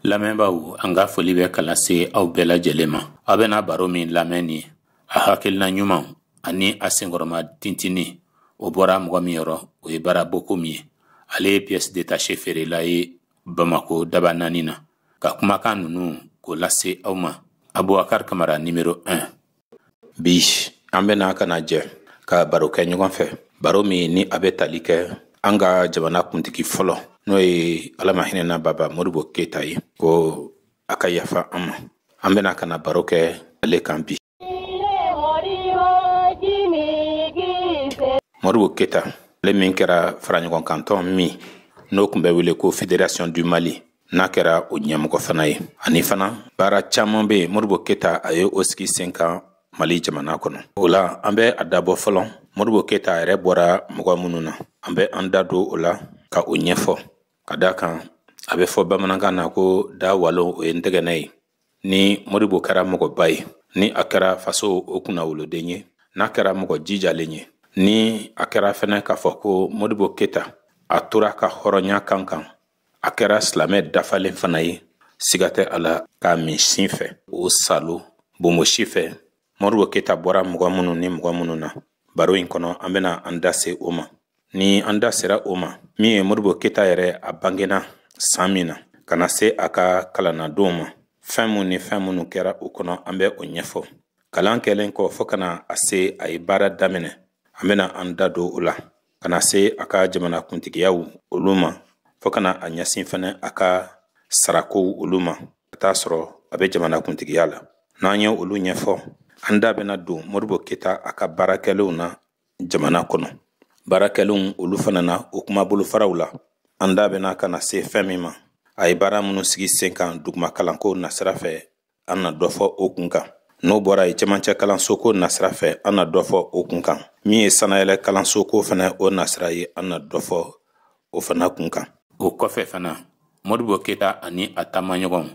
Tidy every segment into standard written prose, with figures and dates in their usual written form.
Lamɛnbaaw an ka foli bɛ ka lase aw bɛɛ lajɛlen ma. A bɛna baro min lamɛn ni a hakilina ɲuman ani a senkɔrɔma tintini o bɔra mɔgɔ min yɔrɔ o ye Bara Boko min ye. Ale ye pièce détachée feerela ye Bamako daba naani na. Ka kumakan ninnu k'o lase aw ma. Abubakar Kamara numéro 1. Bi an bɛna ka na jɛ ka baro kɛ ɲɔgɔn fɛ. Baro min ni a bɛ tali kɛ an ka jamana kuntigi fɔlɔ n'o ye Ala ma hinɛna Baba Modibo Keyita ye ko a ka yafa an ma. An bɛna ka na baro kɛ ale kan bi. Modibo Keyita ale min kɛra faraɲɔgɔnkan tɔn min n'o kun bɛ wele ko Fédération du Mali n'a kɛra o ɲɛmɔgɔ fana ye. Ani fana baara caman bɛ Modibo Keyita a ye o sigi sen kan Mali jamana kɔnɔ. O la an bɛ a dabɔ fɔlɔ Modibo Keyita yɛrɛ bɔra mɔgɔ minnu na. An bɛ an da don o la ka o ɲɛfɔ. Ka da kan a bɛ fɔ bamanankan na ko da walo o ye n tɛgɛnɛ ye. Ni Modibo kɛra mɔgɔba ye, ni a kɛra faso o kunna woloden ye, n'a kɛra mɔgɔ jijalen ye, ni a kɛra fɛnɛ k'a fɔ ko Modibo Keyita a tora ka hɔrɔnya kan kan, a kɛra silamɛ dafalen fana ye, siga tɛ a la k'a min sin fɛ o salo bomo si fɛ. Modibo Keyita bɔra mɔgɔ minnu ni mɔgɔ minnu na. Baro in kɔnɔ an bɛna an da se o ma. Ni an da sera o ma, min ye Modibo Keyita yɛrɛ a bangena san min na ka na se a ka kalannadenw ma, fɛn mun ni fɛn minnu kɛra o kɔnɔ an bɛ o ɲɛfɔ. Kalan kɛlen kɔ fo kana a se a ye baara daminɛ, an bɛna an da don o la ka na se a ka jamana kuntigiyaw olu ma, fo kana a ɲɛsin fɛnɛ a ka sarakow olu ma ka taa sɔrɔ a bɛ jamana kuntigiya la. N'an ye olu ɲɛfɔ, an da bɛna don Modibo Keyita a ka baarakɛlenw na jamana kɔnɔ. Baarakɛlenw olu fana na o kuma bolofaraw la, an da bɛna ka na se fɛn min ma. A ye baara minnu sigi sen kan duguma kalanko nasira fɛ, an na dɔ fɔ o kun kan. N'o bɔra ye cɛmancɛ kalansoko nasira fɛ, an na dɔ fɔ o kun kan. Min ye sanayɛlɛ kalansoko fana o nasira ye, an na dɔ fɔ o fana kun kan. O kɔfɛ fana Modibo Keyita ani a taamaɲɔgɔnw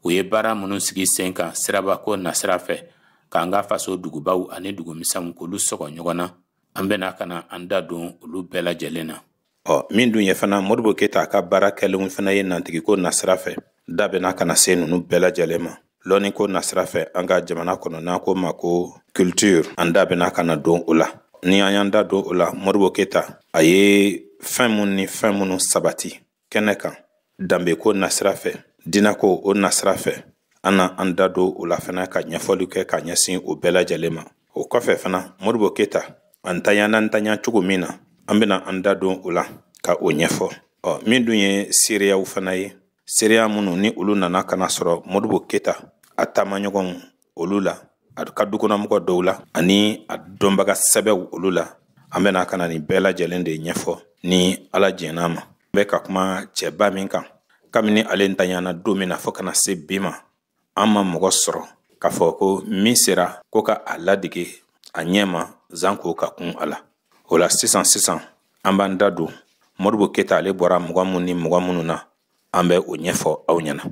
u ye baara minnu sigi sen kan sirabako nasira fɛ k'an ka faso dugubaw ani dugumisɛnw k'olu sɔgɔ ɲɔgɔn na. An bɛna ka na an da don olu bɛɛ lajɛlen na. Min dun ye fana Modibo Keyita a ka baarakɛlenw fana ye nantigiko nasira fɛ, da bɛna ka na se ninnu bɛɛ lajɛlen ma. Lɔnni ko nasira fɛ an ka jamana kɔnɔ n'an ko ma ko culture, an da bɛna ka na don o la. Ni an y'an da don o la, Modibo Keyita a ye fɛn mun ni fɛn minnu sabati kɛnɛ kan, danbeko nasira fɛ, dinako o nasira fɛ, an na an da don o la fana ka ɲɛfɔli kɛ ka ɲɛsin o bɛɛ lajɛlen ma. O kɔfɛ fana Modibo Keyita an tanya cogo min na, an bɛna an da don o la ka o ɲɛfɔ. Min dun ye seereyaw fana ye, seereya minnu ni olu nana kana sɔrɔ Modibo Keyita a taamaɲɔgɔnw olu la, a ka dukɔnɔmɔgɔ dɔw la, ani a dɔnbaga sɛbɛw olu la. An bɛna ka na nin bɛɛ lajɛlen de ɲɛfɔ ni Ala jɛn'a ma. N bɛ ka kuma cɛba min kan, kabini ale ntanyana don min na fo kana se bi ma, an ma mɔgɔ sɔrɔ k'a fɔ ko min sera ko ka a ladege a ɲɛ ma zan ko ka kun a la. O la sisan an b'an da don Modibo Keyita ale bɔra mɔgɔ minnu ni mɔgɔ minnu na, an bɛ o ɲɛfɔ aw ɲɛna.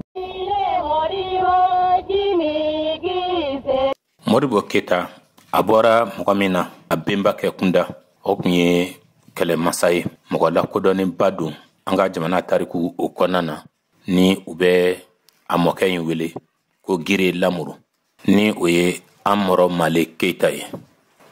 Modibo Keyita a bɔra mɔgɔ min na, a benbakɛ kunda, o kun ye kɛlɛmasa ye, mɔgɔ lakodɔnnenba don an ka jamana tariku o kɔnɔna na, ni u bɛ a mɔkɛ in wele ko Gire Lamuru, ni o ye Amɔrɔ Male Keyita ye.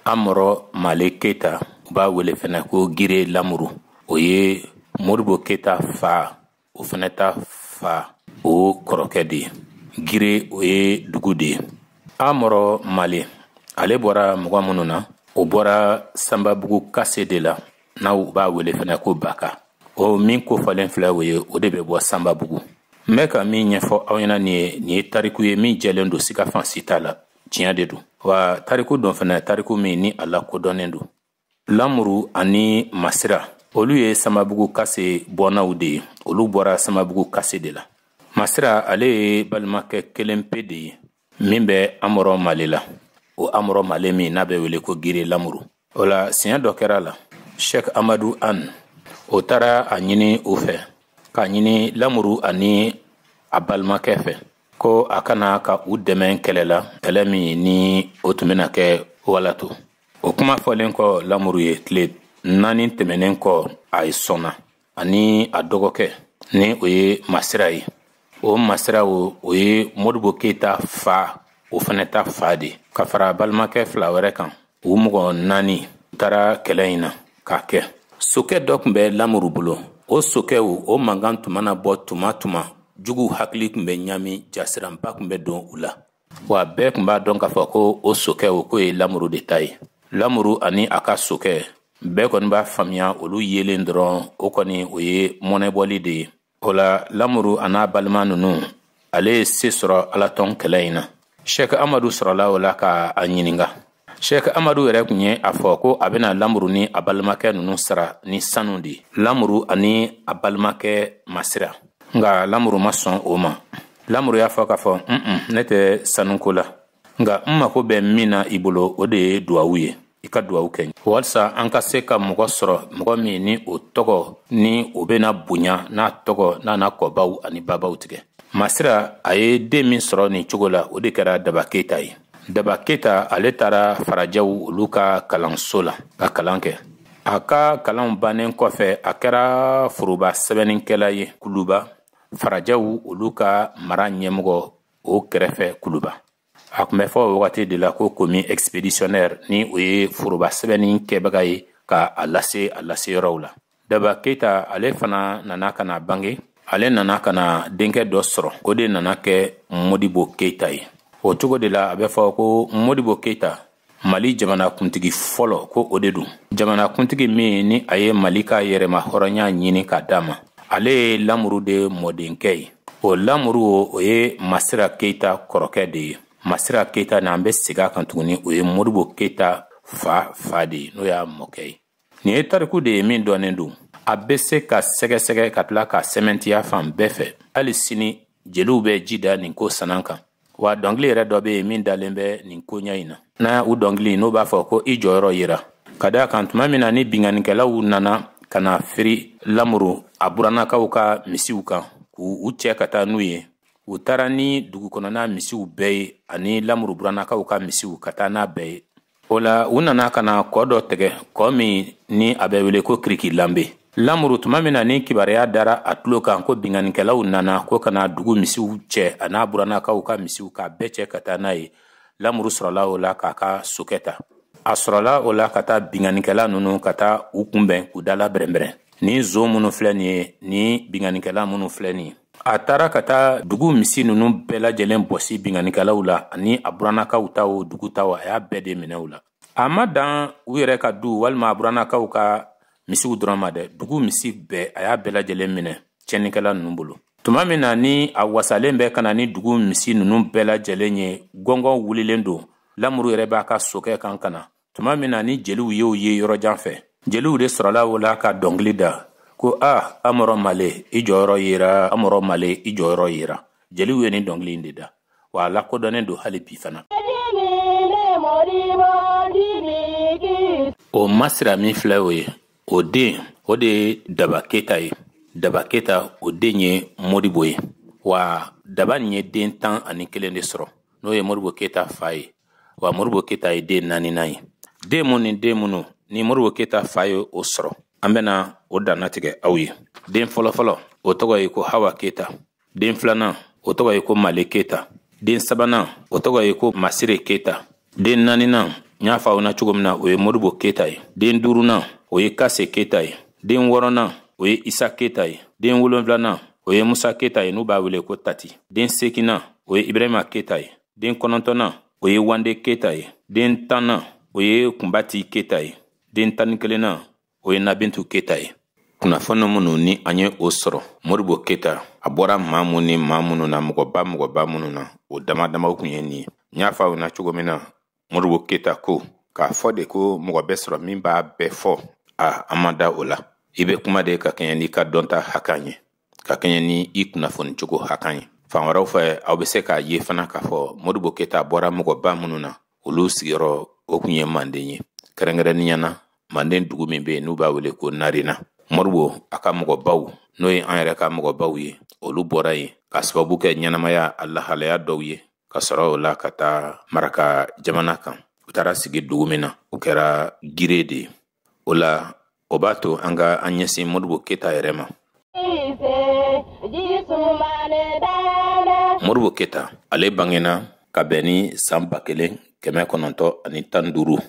Amɔrɔ Male Keyita u b'a wele fɛnɛ ko Gire Lamuru. O ye Modibo Keyita fa, o fɛnɛ ta fa o kɔrɔkɛ de ye. Gire o ye dugu de ye. Amɔrɔ Male ale bɔra mɔgɔ minnu na, o bɔra Sanbabugu kase de la, n'aw b'a wele fɛnɛ ko Baka. O min kofɔlen filɛ o ye, o de bɛ bɔ Sanbabugu. N bɛ ka min ɲɛfɔ aw ɲɛna nin ye tariku ye min jɛlen don siga fan si t'a la, tiɲɛ de don. Wa tariku don fɛnɛ tariku min ni a lakodɔnnen don. Lamuru ani Masira olu ye Sanbabugu kase bɔnaw de ye, olu bɔra Sanbabugu kase de la. Masira ale ye balimakɛ kelen pe de ye min bɛ Amɔrɔ Male la, o Amɔrɔ Male min n'a bɛ wele ko Gire Lamuru. O la siɲɛ dɔ kɛra la, Sheikh Amadu An o taara a ɲini o fɛ, k'a ɲini Lamuru ani a balimakɛ fɛ ko a kana ka u dɛmɛ kɛlɛ la, kɛlɛ min ni o tun bɛna kɛ walato. O kuma fɔlen kɔ Lamuru ye, tile 4 tɛmɛnen kɔ a ye sɔnna, ani a dɔgɔkɛ ni o ye Masira ye. o masira o ye Modibo Keita fa o fana ta fa de ka fara balimakɛ fila wɛrɛ kan u mɔgɔ 4 taara kɛlɛ in na k'a kɛ. Sokɛ dɔ tun bɛ Lamuru bolo. O sokɛw o mankan tun mana bɔ tuma jugu hakili tun bɛ ɲami jasiranba tun bɛ don u la. Wa bɛɛ tun b'a dɔn k'a fɔ ko o sokɛw ko ye Lamuru de ta ye. Lamuru ani a ka sokɛ bɛɛ kɔni b'a faamuya olu yelen dɔrɔn o kɔni o ye mɔnɛbɔli de ye. O la Lamuru a n'a balima ninnu ale ye se sɔrɔ Alatɔn kɛlɛ in na. Sheikh Amadu sɔrɔla o la ka a ɲininka. Sheikh Amadu yɛrɛ tun ye a fɔ ko a bɛna Lamuru ni a balimakɛ ninnu sara ni sanu de. Lamuru ani a balimakɛ masira. Nga Lamuru ma sɔn o ma. Lamuru y'a fɔ k'a fɔ ne tɛ sanuko la. Nga n mako bɛ min na i bolo o de ye duwawu ye. I ka duwawu kɛ. Walasa an ka se ka mɔgɔ sɔrɔ mɔgɔ min ni o tɔgɔ ni o bɛna bonya n'a tɔgɔ n'a na kɔbaw ani babaw tigɛ. Masira a ye den min sɔrɔ nin cogo la o de kɛra Daba Keita ye. Daba Keita ale taara Farajaw olu ka kalanso la ka kalan kɛ. A ka kalan bannen kɔfɛ a kɛra foroba sɛbɛnnikɛla ye Kuluba. Farajaw olu ka mara ɲɛmɔgɔ o kɛrɛfɛ Kuluba. A tun bɛ fɔ wagati de la ko komi expéditionnaire ni o ye foroba sɛbɛnni kɛbaga ye ka a lase yɔrɔw la. Daba Keita ale fana nana kana bange. Ale nana kana denkɛ dɔ sɔrɔ. O de nana kɛ Modibo Keita ye. O cogo de la a bɛ fɔ ko Modibo Keita Mali jamana kuntigi fɔlɔ ko o de don. Jamana kuntigi min ni a ye Mali ka yɛrɛma hɔrɔnya ɲini k'a d'a ma. Ale ye Lamuru de mɔdenkɛ ye. O Lamuru o ye Masira Keita kɔrɔkɛ de ye. Masira Keita n'an bɛ segin a kan tuguni o ye Modibo Keita fa de ye n'o y'a mɔkɛ ye. Nin ye tariku de ye min dɔnnen don. A bɛ se ka sɛgɛsɛgɛ ka tila ka sɛmɛntiya fan bɛɛ fɛ. Hali sini jeliw bɛ ji da nin ko sanan kan. Wa dɔnkili yɛrɛ dɔ bɛ yen min dalen bɛ nin koɲa in na. N'a u dɔnkili n'o b'a fɔ ko i jɔyɔrɔ yira. Ka d'a kan tuma min na ni binganikɛlaw nana ka na firi Lamuru a burannakaw ka misiw kan k'u cɛ ka taa n'u ye. U taara ni dugukɔnɔna misiw bɛɛ ye ani Lamuru burannakaw ka misiw ka taa n'a bɛɛ ye. O la u nana ka na kɔ dɔ tigɛ kɔ min ni a bɛ wele ko Kirikilanbe. Lamuru tuma min na ni kibaruya dara a tulo kan ko binganikɛlaw nana ko kana dugu misiw cɛ a n'a burannakaw ka misiw k'a bɛɛ cɛ ka taa n'a ye. Lamuru sɔrɔla o la k'a ka sokɛ ta. A sɔrɔla o la ka taa binganikɛla ninnu ka taa u kunbɛn k'u dala bɛrɛnbɛrɛn. Ni zon minnu filɛ nin ye ni binganikɛla minnu filɛ nin ye. A taara ka taa dugu misi ninnu bɛɛ lajɛlen bɔsi binganikɛlaw la ani a burannakaw ta o dugu ta o a y'a bɛɛ de minɛ u la. A ma dan u yɛrɛ ka du walima a burannakaw ka misiw dɔrɔn ma dɛ. Dugu misi bɛɛ a y'a bɛɛ lajɛlen minɛ cɛnnikɛla ninnu bolo. Tuma min na ni a wasalen bɛ ka na ni dugu misi ninnu bɛɛ lajɛlen ye gɔngɔn wulilen don. Lamuru yɛrɛ b'a ka sokɛ kan ka na. Tuma min na ni jeliw y'o ye yɔrɔ jan fɛ. Jeliw de sɔrɔla o la ka dɔnkili da ko Amɔrɔ Male i jɔyɔrɔ yira, Amɔrɔ Male i jɔyɔrɔ yira. Jeliw ye ni dɔnkili in de da. Wa a lakodɔnnen don hali bi fana. O Masira min filɛ o ye o den o de ye Daba Keita ye. Daba Keita o den ye Modibo ye. Wa Daba nin ye den 11 de sɔrɔ n'o ye Modibo Keita fa ye. Wa Modibo Keita ye den 4nan ye. Den minnu ni Modibo Keita fa ye o sɔrɔ an bɛna o dannatigɛ aw ye. Den fɔlɔfɔlɔ o tɔgɔ ye ko Hawa Keita. Den filanan o tɔgɔ ye ko Male Keita. Den sabanan o tɔgɔ ye ko Masire Keita. Den 4nan n y'a fɔ aw na cogo min na o ye Modibo Keita ye. Den 5nan o ye Kase Keita ye. Den 6nan o ye Isa Keita ye. Den 7nan o ye Musa Keita ye n'u b'a wele ko Tati. Den 8nan o ye Ibrahima Keita ye. Den 9nan o ye Wande Keita ye. Den 10nan o ye Kunbati Keita ye. Den 11nan o ye Nabintu Keita ye. Kunnafoni minnu ni an ye o sɔrɔ Modibo Keita a bɔra maa mun ni maa minnu na mɔgɔba minnu na o damadamaw kun ye nin ye. N y'a fɔ aw na cogo min na Modibo Keita ko k'a fɔ de ko mɔgɔ bɛ sɔrɔ min b'a bɛɛ fɔ an ma da o la. I bɛ kuma de ka kɛɲɛ n'i ka dɔnta hakan ye ka kɛɲɛ ni i kunnafoni cogo hakan ye. Fan wɛrɛw fɛ aw bɛ se k'a ye fana k'a fɔ Modibo Keita bɔra mɔgɔba minnu na olu sigiyɔrɔ o kun ye Manden ye. Kɛrɛnkɛrɛnnenya na Manden dugu min bɛ yen n'u b'a wele ko Narena. Modibo a ka mɔgɔbaw n'o ye an yɛrɛ ka mɔgɔbaw ye olu bɔra yen ka sababu kɛ ɲɛnamaya a lahalaya dɔw ye ka sɔrɔ o la ka taa Maraka jamana kan. U taara sigi dugu min na o kɛra Gire de ye. O la o b'a to an ka an ɲɛsin Modibo Keita yɛrɛ ma. Modibo Keita ale bangena ka bɛn ni san 1915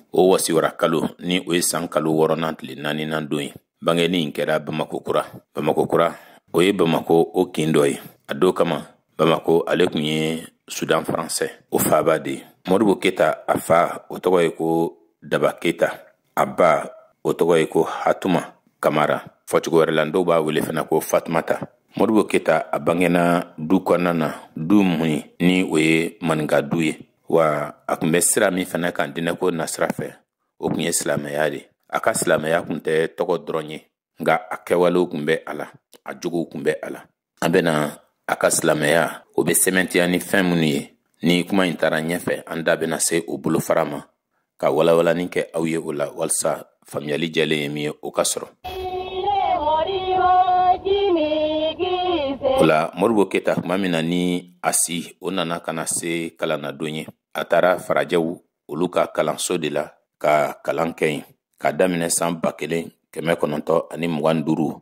o wasiwara kalo ni o ye san kalo 6nan tile 4nan don ye. Bangeni in kɛra Bamako kura. Bamako kura o ye Bamako o kin dɔ ye. A don kama Bamako ale kun ye Sudan français o faaba de ye. Modibo Keita a fa o tɔgɔ ye ko Daba Keita, a ba o tɔgɔ ye ko Hatuma Kamara, fɔcogo wɛrɛ la dɔw b'a wele fana ko Fatumata. Modibo Keita a bangena du kɔnɔna na, du mun ni o ye maninka du ye, wa a kun bɛ sira min fana kan dinɛko nasira fɛ o kun ye silamɛya de. A ka silamɛya kun tɛ tɔgɔ dɔrɔn ye, nka a kɛwalew kun bɛ a la, a jogow kun bɛ a la. An bɛna a ka silamɛya o bɛ sɛmɛntiya ni fɛn minnu ye. Ni kuma in taara ɲɛfɛ an da bɛna se o bolofara ma ka walawalani kɛ aw ye o la, walasa faamuyali jɛlen ye min ye o ka sɔrɔ. O la Modibo Keita kuma min na ni a si o nana kana se kalanadon ye. A taara farajɛw olu ka kalanso de la ka kalan kɛ yen ka daminɛ san 1925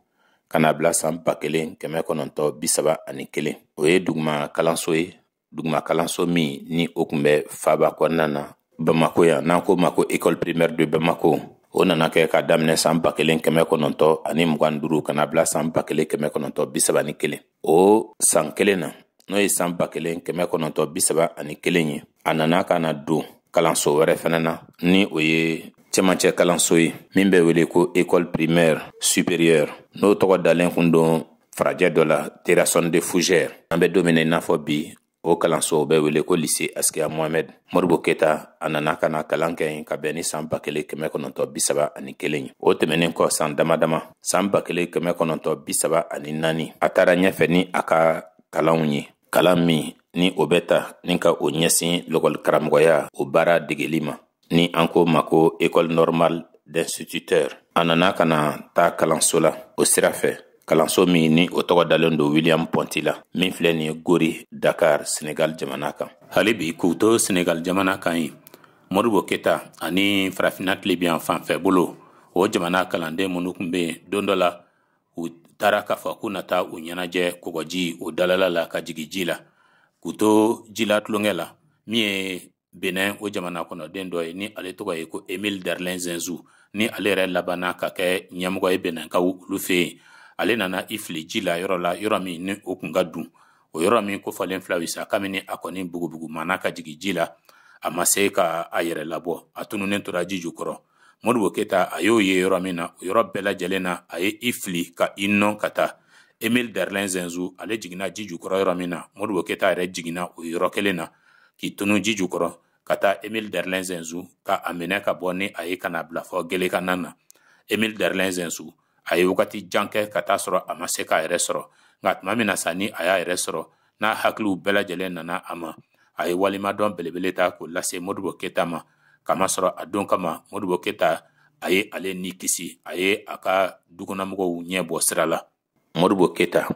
kana bila san 1931. O ye duguma kalanso ye, duguma kalanso min ni o kun bɛ faaba kɔnɔna na Bamako yan, n'an ko ma ko école primaire de Bamako. O nana kɛ ka daminɛ san 1925 kana bila san 1931. O san kelen na n'o ye san 1931 ye, a nana kana don kalanso wɛrɛ fɛnɛ na ni o ye cɛmancɛ kalanso ye min bɛ wele ko école primaire supérieure. N'o tɔgɔ dalen kun don farajɛ dɔ la, Terrasson de Fougère. An bɛ don min na i n'a fɔ bi o kalanso bɛ wele ko lycée Askia Mohamed. Modibo Keita a nana kana kalan kɛ yen ka bɛn ni san 1931. O tɛmɛnen kɔ san damadama, san 1934 a taara ɲɛfɛ ni a ka kalanw ye. Kalan min ni o bɛ ta ni ka o ɲɛsin lɔgɔli karamɔgɔya o baara degeli ma, ni an ko ma ko école normale d'instituteur. A nana kana taa kalanso la o sira fɛ, kalanso min ni o tɔgɔ dalen don William Ponty la, min filɛ ni ye Gori, Dakar, Senegal jamana kan. Hali bi k'u to Senegal jamana kan ye, Modibo Keita ani farafina tilebiyan fanfɛ bolo o jamana kalanden minnu kun bɛ don dɔ la u taara k'a fɔ k'u nata u ɲɛnajɛ kɔgɔji o dalala la ka jigi ji la, k'u to ji la tulonkɛ la min ye Benin o jamana kɔnɔden dɔ ye ni ale tɔgɔ ye ko Emile Darlin Zinzou, ni ale yɛrɛ labanna ka kɛ ɲɛmɔgɔ ye Beninkaw olu fɛ yen. Ale nana i fili ji la yɔrɔ min ni o kun ka dun, o yɔrɔ min kofɔlen fila wisa kabini a kɔni bugubugu mana ka jigi ji la, a ma se ka a yɛrɛ labɔ, a tununen tora ji jukɔrɔ. Modibo Keita a y'o ye yɔrɔ min na, o yɔrɔ bɛɛ lajɛlen na a ye i fili ka i nɔn ka taa. Emile Darlin Zinzou ale jiginna ji jukɔrɔ yɔrɔ min na, Modibo Keita yɛrɛ jiginna o yɔrɔ kelen na k'i tunu ji jukɔrɔ ka taa Emile Darlin Zinzou ka a minɛ ka bɔ ni a ye kana bila fɔ Gelekanan na. Emile Darlin Zinzou a ye wagati jan kɛ ka taa sɔrɔ a ma se k'a yɛrɛ sɔrɔ, nka tuma min na sa ni a y'a yɛrɛ sɔrɔ n'a hakiliw bɛɛ lajɛlen nana a ma, a ye walimadɔn belebele ta k'o lase Modibo Keita ma. Kama sɔrɔ a don kama Modibo Keita a ye ale ni kisi, a ye a ka dukɔnɔmɔgɔw ɲɛ bɔ sira la. Modibo Keita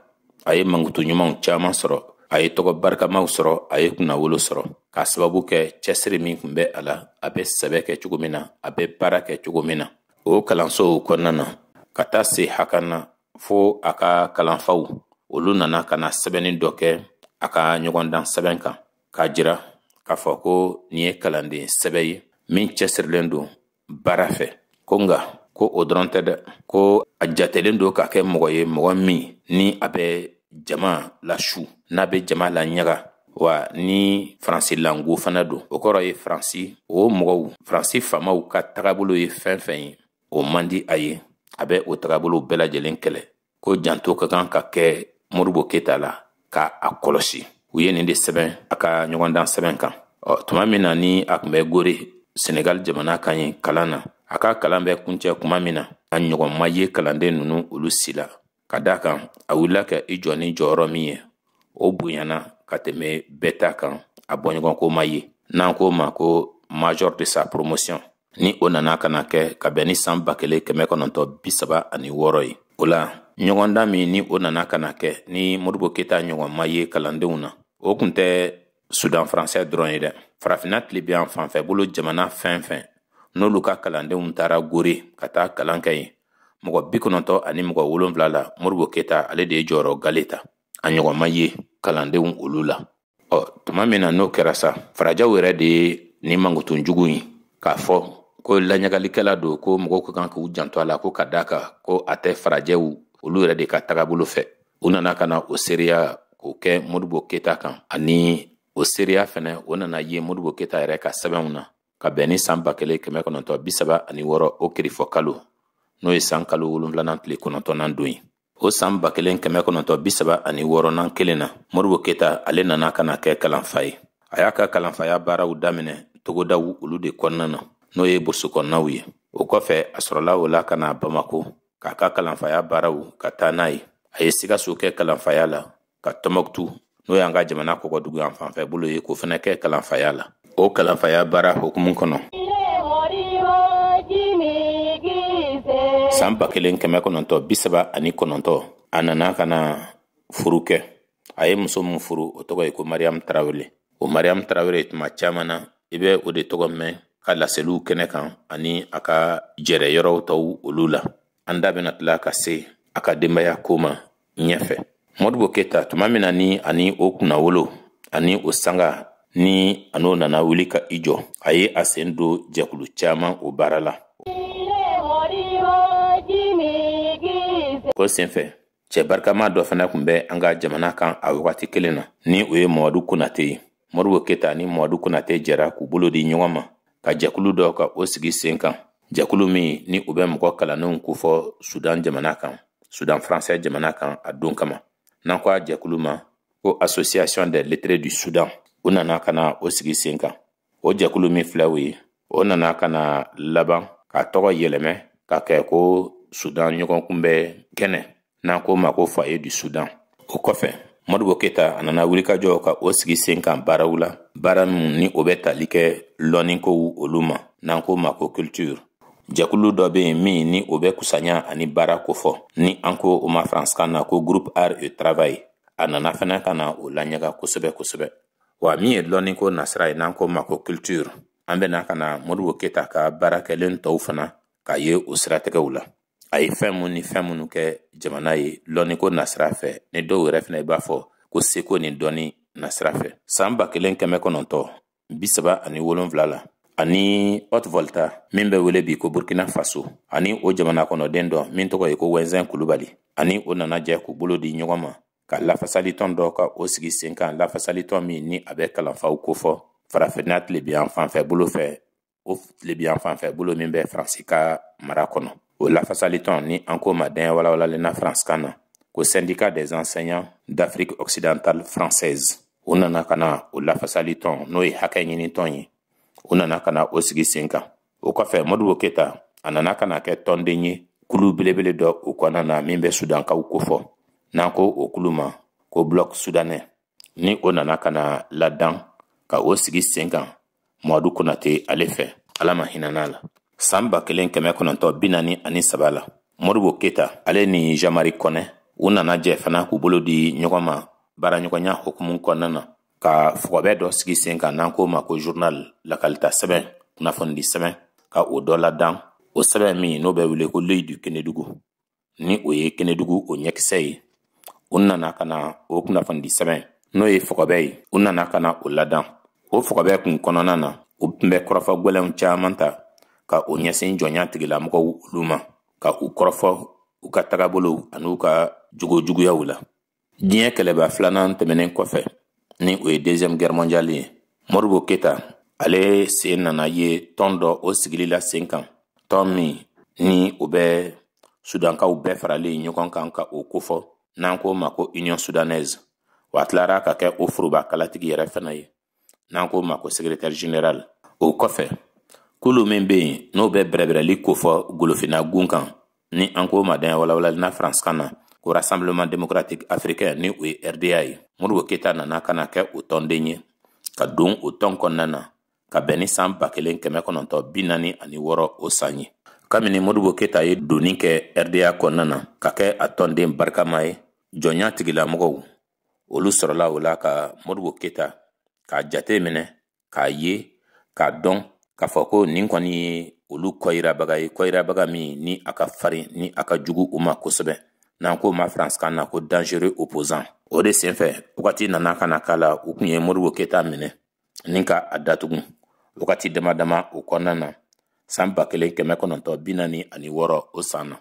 a ye mankutu ɲumanw caman sɔrɔ, a ye tɔgɔ barikamaw sɔrɔ, a ye kunnawolo sɔrɔ, k'a sababu kɛ cɛsiri min kun bɛ a la, a bɛ sɛbɛ kɛ cogo min na, a bɛ baara kɛ cogo min na. O kalansow kɔnɔna na ka taa se hakana fo a ka kalanfaw olu nana kana sɛbɛnni dɔ kɛ a ka ɲɔgɔndan sɛbɛn kan k'a jira k'a fɔ ko nin ye kalanden sɛbɛn ye min cɛsirilen don baara fɛ. Ko nga ko o dɔrɔn tɛ dɛ, ko a jatelen don ka kɛ mɔgɔ ye mɔgɔ min ni a bɛ jama la su, n'a bɛ jama la ɲaga, wa ni Faransi lango fana don. O kɔrɔ ye Faransi o mɔgɔw, Faransi faamaw ka tagabolo ye fɛn fɛn ye o man di a ye, a bɛ o tagabolo bɛɛ lajɛlen kɛlɛ. Ko janto ka kan ka kɛ Modibo Keita la ka a kɔlɔsi. U ye nin de sɛbɛn a ka ɲɔgɔndan sɛbɛn kan. Tuma min na ni a kun bɛ Gori, Senegal jamana kan ye kalan na, a ka kalan bɛ kuncɛ kuma min na, a ɲɔgɔn ma ye kalanden ninnu olu si la. Ka da kan a wulila ka i jɔ ni jɔyɔrɔ min ye, o bonyana ka tɛmɛ bɛɛ ta kan a bɔɲɔgɔn ko ma ye, n'an ko ma ko major de sa promotion. Ni o nana kana kɛ ka bɛn ni san 1936 ye. O la ɲɔgɔndan min ni o nana kana kɛ ni Modibo Keita ɲɔgɔn ma ye kalandenw na, o kun tɛ Sudan français dɔrɔn ye dɛ. Farafina tilebiyan fanfɛ bolo jamana fɛn fɛn n'olu ka kalandenw taara Gori ka taa kalan kɛ yen, mɔgɔ 97 la Modibo Keita ale de ye jɔyɔrɔ gale ta. A ɲɔgɔn ma ye kalandenw olu la. tuma min na n'o kɛra sa farajaw yɛrɛ de ye ni mangutun jugu in k'a fɔ ko laɲagalikɛla don ko mɔgɔw ka kan k'u janto a la ko ka d'a kan ko a tɛ farajɛw olu yɛrɛ de ka tagabolo fɛ u nana ka na o seereya k'o kɛ Modibo Keyita kan ani o seereya fɛnɛ o nana ye Modibo Keyita yɛrɛ ka sɛbɛnw na ka bɛn ni san 1936 o kirifɔ kalo n'o ye san kalo 7 tile 9 don ye o san 1936 kelen na Modibo Keyita ale nana ka na kɛ kalanfa ye a y'a ka kalanfaya baaraw daminɛ togodaw olu de kɔnɔna na n'o ye burusi kɔnɔnaw ye o kɔfɛ a sɔrɔla o la ka na Bamako k'a ka kalanfaya baaraw ka taa n'a ye a ye Sikaso kɛ kalanfaya la ka Tɔnbɔkutu n'o y'an ka jamana kɔgɔdugu yan fanfɛ bolo ye k'o fɛnɛ kɛ kalanfaya la o kalanfaya baara hukumu kɔnɔ san 1939 a nana ka na furu kɛ a ye muso mun furu o tɔgɔ ye ko Mariam Tarawele o Mariam Tarawele tuma caman na i bɛ o de tɔgɔ mɛn ka laseliw kɛnɛ kan ani a ka jɛrɛ yɔrɔw tɔw olu la an da bɛna tila ka se a ka denbaya ko ma ɲɛfɛ Modibo Keyita tuma min na ni ani o kunnawolo ani o sanga ni an'o nana wuli ka i jɔ a ye a sen don jɛkulu caman o baara la o senfɛ cɛ barikama dɔ fana tun bɛ an ka jamana kan a wagati kelen na ni o ye Mamadu Konate ye Modibo Keyita ni Mamadu Konate jɛra k'u bolo di ɲɔgɔn ma ka jɛkulu dɔ ka o sigi sen kan jɛkulu min ni o bɛ mɔgɔ kalannenw kofɔ Sudan jamana kan Sudan français jamana kan a don kama n'an ko a jɛkulu ma ko Association des lettrés du Soudan o nana ka na o sigi sen kan o jɛkulu min filɛ o ye o nana ka na laban k'a tɔgɔ yɛlɛmɛ ka kɛ ko Sudan ɲɔgɔn kunbɛ kɛnɛ n'an ko ma ko foyer du Soudan o kɔfɛ Modibo Keyita a nana wulikajɔ ka o sigi sen kan baaraw la baara min ni o bɛ tali kɛ lɔnnikow olu ma n'an ko ma ko culture jɛkulu dɔ bɛ yen min ni o bɛ kusanya ani baara kofɔ ni an ko o ma faransikan na ko groupe art et travail a nana fana ka na o laɲaga kosɛbɛ kosɛbɛ wa min ye lɔnniko nasira ye n'an ko ma ko culture an bɛna ka na Modibo Keyita ka baarakɛlen tɔw fana k'a ye o siratigɛw la a ye fɛn mun ni fɛn minnu kɛ jamana ye lɔnniko nasira fɛ ni dɔw yɛrɛ fana i b'a fɔ ko seko ni dɔnni nasira fɛ san 1937 la ani Haute-Volta min bɛ wele bi ko Burkina Faso ani o jamana kɔnɔden dɔ min tɔgɔ ye ko Wɛnzɛn Kulubali ani o nana jɛ k'u bolo di ɲɔgɔn ma ka lafasalitɔn dɔ ka o sigi sen kan lafasalitɔn min ni a bɛ kalanfaw kofɔ farafinna tilebiyan fanfɛ bolo fɛ o tilebiyan fanfɛ bolo min bɛ Faransi ka mara kɔnɔ o lafasalitɔn ni an ko ma dɛn walawalalen na Faransikan na ko syndicat des enseignants d'Afrique occidentale française o nana ka na o lafasalitɔn n'o ye hakɛ ɲinitɔn ye o nana ka na o sigi sen kan o kɔfɛ Modibo Keyita a nana ka na kɛ tɔnden ye kulu belebele dɔ o kɔnɔna na min bɛ Sudankaw kofɔ n'an ko o kulu ma ko bloc soudanais ni o nana ka na ladan ka o sigi sen kan Mamadu Konate ale fɛ ala ma hinɛ la san 1943 la Modibo Keyita ale ni Jean-Marie Kɔnɛ u nana jɛ fana k'u bolo di ɲɔgɔn ma baaraɲɔgɔnya hukumu kɔnɔna na ka fugabɛ dɔ sigi sen kan n'an ko ma ko journal lakalita sɛbɛn kunnafoni sɛbɛn ka o dɔ ladan o sɛbɛn min n'o bɛ wele ko l'œil du Kenedugu ni o ye Kenedugu o ɲɛkisɛ ye u nana ka na o kunnafoni sɛbɛn n'o ye fugabɛ ye u nana ka na o ladan o fugabɛ kun kɔnɔna na u tun bɛ kɔrɔfɔ gwɛlɛnw caman ta ka o ɲɛsin jɔnya tigilamɔgɔw olu ma ka u kɔrɔfɔ u ka tagabolow ani u ka juguyaw la diɲɛ kɛlɛba filanan tɛmɛnen kɔfɛ ni o ye deuxième guerre mondiale ye Modibo Keyita ale sen nana ye tɔn dɔ o sigili la sen kan tɔn min ni o bɛ Sudankaw bɛɛ faralen ɲɔgɔn kan ka o kofɔ n'an ko ma ko Union Soudanaise wa tilara ka kɛ o foroba kalatigi yɛrɛ fana ye n'an ko ma ko secrétaire général o kɔfɛ kulu min bɛ yen n'o bɛ bɛrɛbɛrɛli kofɔ golofina gun kan ni an ko ma dɛn walawalali na faransikan na ko Rassemblement démocratique africain ni o ye RDA ye Modibo Keyita nana ka na kɛ o tɔnden ye ka don o tɔn kɔnɔna na ka bɛn ni san 1946 o san ye kabini Modibo Keyita ye donni kɛ RDA kɔnɔna na ka kɛ a tɔnden barikama ye jɔnya tigilamɔgɔw olu sɔrɔla o la ka Modibo Keyita k'a jate minɛ k'a ye k'a dɔn k'a fɔ ko nin kɔni ye olu kɔyirabaga ye kɔyirabaga min ni a ka farin ni a ka jugu u ma kosɛbɛ n'an ko ma faransikan na ko dangereux opposant o de senfɛ wagati nana kana kala u kun ye Modibo Keyita minɛ ni ka a datugu wagati dama dama o kɔnɔna na san 1946 o san na.